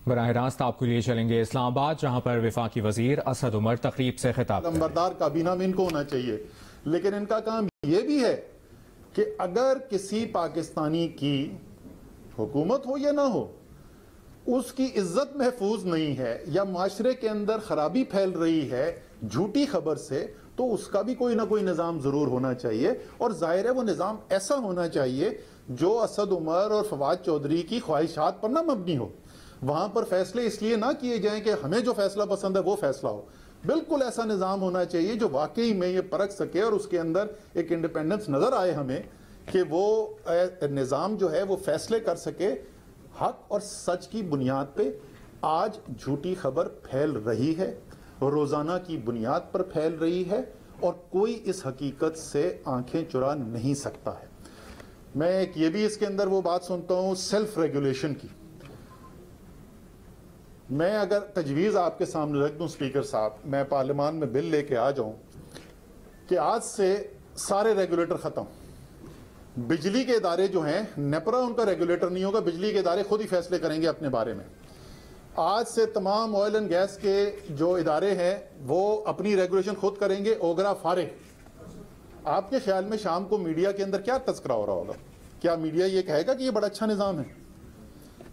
براہ راست آپ کو لیے چلیں گے اسلام آباد، جہاں پر وفاقی وزیر اسد عمر تقریب سے خطاب کریں گے۔ نمبردار کابینہ میں ان کو ہونا چاہیے، لیکن ان کا کام یہ بھی ہے کہ اگر کسی پاکستانی کی حکومت ہو یا نہ ہو، اس کی عزت محفوظ نہیں ہے یا معاشرے کے اندر خرابی پھیل رہی ہے جھوٹی خبر سے، تو اس کا بھی کوئی نہ کوئی نظام ضرور ہونا چاہیے، اور ظاہر ہے وہ نظام ایسا ہونا چاہیے جو اسد عمر اور فواد چودھری کی خواہشات پر نہ مبنی ہو۔ وہاں پر فیصلے اس لیے نہ کیے جائیں کہ ہمیں جو فیصلہ پسند ہے وہ فیصلہ ہو، بالکل ایسا نظام ہونا چاہیے جو واقعی میں یہ پرکھ سکے اور اس کے اندر ایک انڈیپینڈنس نظر آئے ہمیں کہ وہ نظام جو ہے وہ فیصلے کر سکے حق اور سچ کی بنیاد پہ۔ آج جھوٹی خبر پھیل رہی ہے، روزانہ کی بنیاد پر پھیل رہی ہے، اور کوئی اس حقیقت سے آنکھیں چرا نہیں سکتا ہے۔ میں ایک یہ بھی اس کے اندر وہ بات سنتا ہوں سیلف ریگولیشن کی۔ میں اگر تجویز آپ کے سامنے رکھ دوں اسپیکر صاحب، میں پارلیمان میں بل لے کے آ جاؤں کہ آج سے سارے ریگولیٹر ختم، بجلی کے ادارے جو ہیں، نیپرا ان کا ریگولیٹر نہیں ہوگا، بجلی کے ادارے خود ہی فیصلے کریں گے اپنے بارے میں۔ آج سے تمام آئل اینڈ گیس کے جو ادارے ہیں وہ اپنی ریگولیشن خود کریں گے، اوگرا فارغ۔ آپ کے خیال میں شام کو میڈیا کے اندر کیا تذکرہ ہو رہا ہوگا؟ کیا میڈیا یہ کہے گا کہ یہ بڑا اچھا نظام ہے؟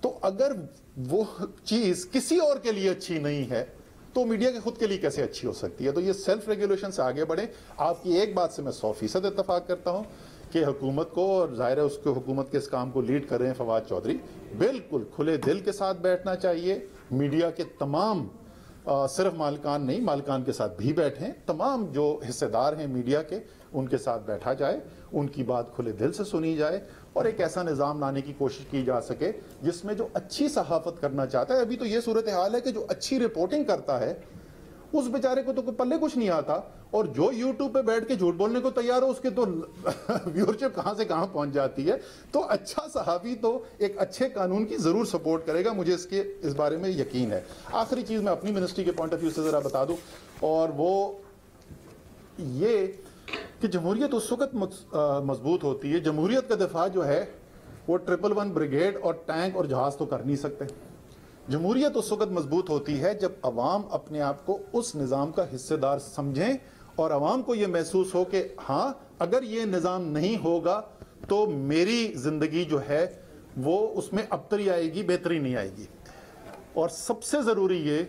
تو اگر وہ چیز کسی اور کے لیے اچھی نہیں ہے تو میڈیا کے خود کے لیے کیسے اچھی ہو سکتی ہے؟ تو یہ سیلف ریگولیشن سے آگے بڑھیں۔ آپ کی ایک بات سے میں 100% اتفاق کرتا ہوں کہ حکومت کو، اور ظاہر ہے اس کو حکومت کے اس کام کو لیڈ کر رہے ہیں فواد چودھری، بالکل کھلے دل کے ساتھ بیٹھنا چاہیے۔ میڈیا کے تمام، صرف مالکان نہیں، مالکان کے ساتھ بھی بیٹھیں، تمام جو حصہ دار ہیں میڈیا کے ان کے ساتھ بیٹھا جائے، ان کی بات کھلے دل سے سنی جائے، اور ایک ایسا نظام لانے کی کوشش کی جا سکے جس میں جو اچھی صحافت کرنا چاہتا ہے، ابھی تو یہ صورتحال ہے کہ جو اچھی رپورٹنگ کرتا ہے اس بیچارے کو تو کوئی پلے کچھ نہیں آتا، اور جو یوٹیوب پہ بیٹھ کے جھوٹ بولنے کو تیار ہو اس کے تو ویورشپ کہاں سے کہاں پہنچ جاتی ہے۔ تو اچھا صحافی تو ایک اچھے قانون کی ضرور سپورٹ کرے گا، مجھے اس بارے میں یقین ہے۔ آخری چیز میں اپنی منسٹری کے پوائنٹ آف ویو سے ذرا بتا دوں، اور وہ یہ کہ جمہوریت اس وقت مضبوط ہوتی ہے، جمہوریت کا دفاع جو ہے وہ 111 بریگیڈ اور ٹینک اور جہاز تو کر نہیں سکتے۔ جمہوریت اس وقت مضبوط ہوتی ہے جب عوام اپنے آپ کو اس نظام کا حصہ دار سمجھیں، اور عوام کو یہ محسوس ہو کہ ہاں اگر یہ نظام نہیں ہوگا تو میری زندگی جو ہے وہ اس میں ابتری آئے گی، بہتری نہیں آئے گی۔ اور سب سے ضروری یہ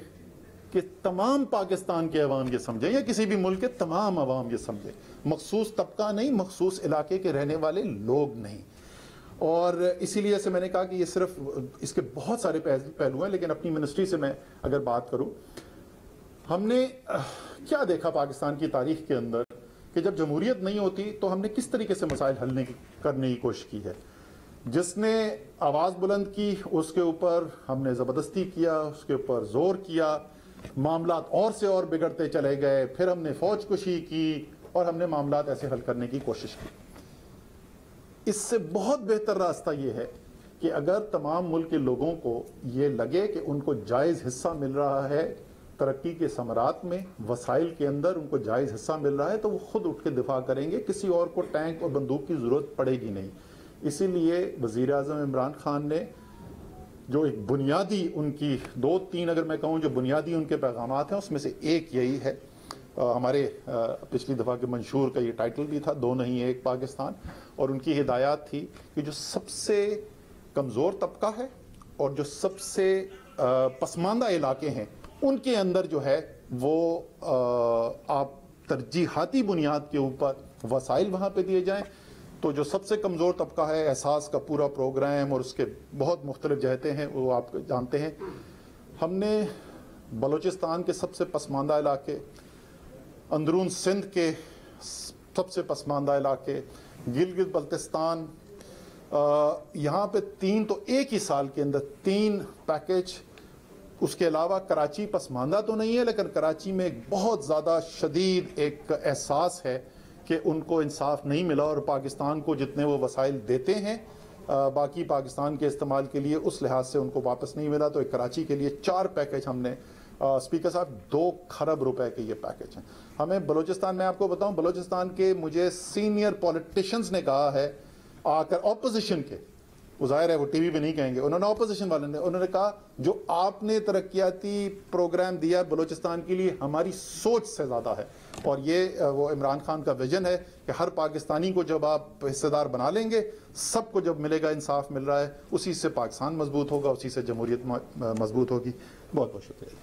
کہ تمام پاکستان کے عوام یہ سمجھیں، یا کسی بھی ملک کے تمام عوام یہ سمجھیں، مخصوص طبقہ نہیں، مخصوص علاقے کے رہنے والے لوگ نہیں۔ اور اسی لیے سے میں نے کہا کہ یہ صرف اس کے بہت سارے پہلو ہیں، لیکن اپنی منسٹری سے میں اگر بات کروں، ہم نے کیا دیکھا پاکستان کی تاریخ کے اندر کہ جب جمہوریت نہیں ہوتی تو ہم نے کس طریقے سے مسائل حل کرنے کی کوشش کی ہے۔ جس نے آواز بلند کی اس کے اوپر ہم نے زبردستی کیا، اس کے اوپر زور کیا، معاملات اور سے اور بگڑتے چلے گئے، پھر ہم نے فوج کشی کی، اور ہم نے معاملات ایسے حل کرنے کی کوشش کی۔ اس سے بہت بہتر راستہ یہ ہے کہ اگر تمام ملک کے لوگوں کو یہ لگے کہ ان کو جائز حصہ مل رہا ہے ترقی کے ثمرات میں، وسائل کے اندر ان کو جائز حصہ مل رہا ہے، تو وہ خود اٹھ کے دفاع کریں گے، کسی اور کو ٹینک اور بندوق کی ضرورت پڑے گی نہیں۔ اسی لیے وزیر اعظم عمران خان نے جو ایک بنیادی ان کی 2-3 اگر میں کہوں جو بنیادی ان کے پیغامات ہیں، اس میں سے ایک یہی ہے، ہمارے پچھلی دفعہ کے منشور کا یہ ٹائٹل بھی تھا، 2 نہیں ایک پاکستان، اور ان کی ہدایات تھی کہ جو سب سے کمزور طبقہ ہے اور جو سب سے پسماندہ علاقے ہیں ان کے اندر جو ہے وہ آپ ترجیحاتی بنیاد کے اوپر وسائل وہاں پہ دیے جائیں۔ تو جو سب سے کمزور طبقہ ہے، احساس کا پورا پروگرام اور اس کے بہت مختلف جہتیں ہیں وہ آپ جانتے ہیں۔ ہم نے بلوچستان کے سب سے پسماندہ علاقے، اندرون سندھ کے سب سے پسماندہ علاقے، گلگت بلتستان، یہاں پہ 3 تو ایک ہی سال کے اندر 3 پیکج۔ اس کے علاوہ کراچی پسماندہ تو نہیں ہے، لیکن کراچی میں ایک بہت زیادہ شدید ایک احساس ہے کہ ان کو انصاف نہیں ملا، اور پاکستان کو جتنے وہ وسائل دیتے ہیں باقی پاکستان کے استعمال کے لیے اس لحاظ سے ان کو واپس نہیں ملا۔ تو ایک کراچی کے لیے 4 پیکج ہم نے، اسپیکر صاحب 2 خرب روپے کے یہ پیکج ہیں ہمیں بلوچستان میں۔ آپ کو بتاؤں بلوچستان کے مجھے سینئر پولیٹیشنز نے کہا ہے آ کر، اپوزیشن کے، وہ ظاہر ہے وہ ٹی وی پہ نہیں کہیں گے، انہوں نے اپوزیشن والے نے انہوں نے کہا جو آپ نے ترقیاتی پروگرام دیا بلوچستان کے لیے ہماری سوچ سے زیادہ ہے، اور یہ وہ عمران خان کا ویژن ہے کہ ہر پاکستانی کو جب آپ حصے دار بنا لیں گے، سب کو جب ملے گا انصاف مل رہا ہے، اسی سے پاکستان مضبوط ہوگا، اسی سے جمہوریت مضبوط ہوگی. بہت بہت شکریہ.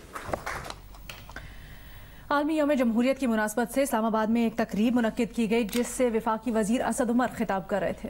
عالمی یوم جمہوریت کی مناسبت سے اسلام آباد میں ایک تقریب منعقد کی گئی جس سے وفاقی وزیر اسد عمر خطاب کر رہے تھے.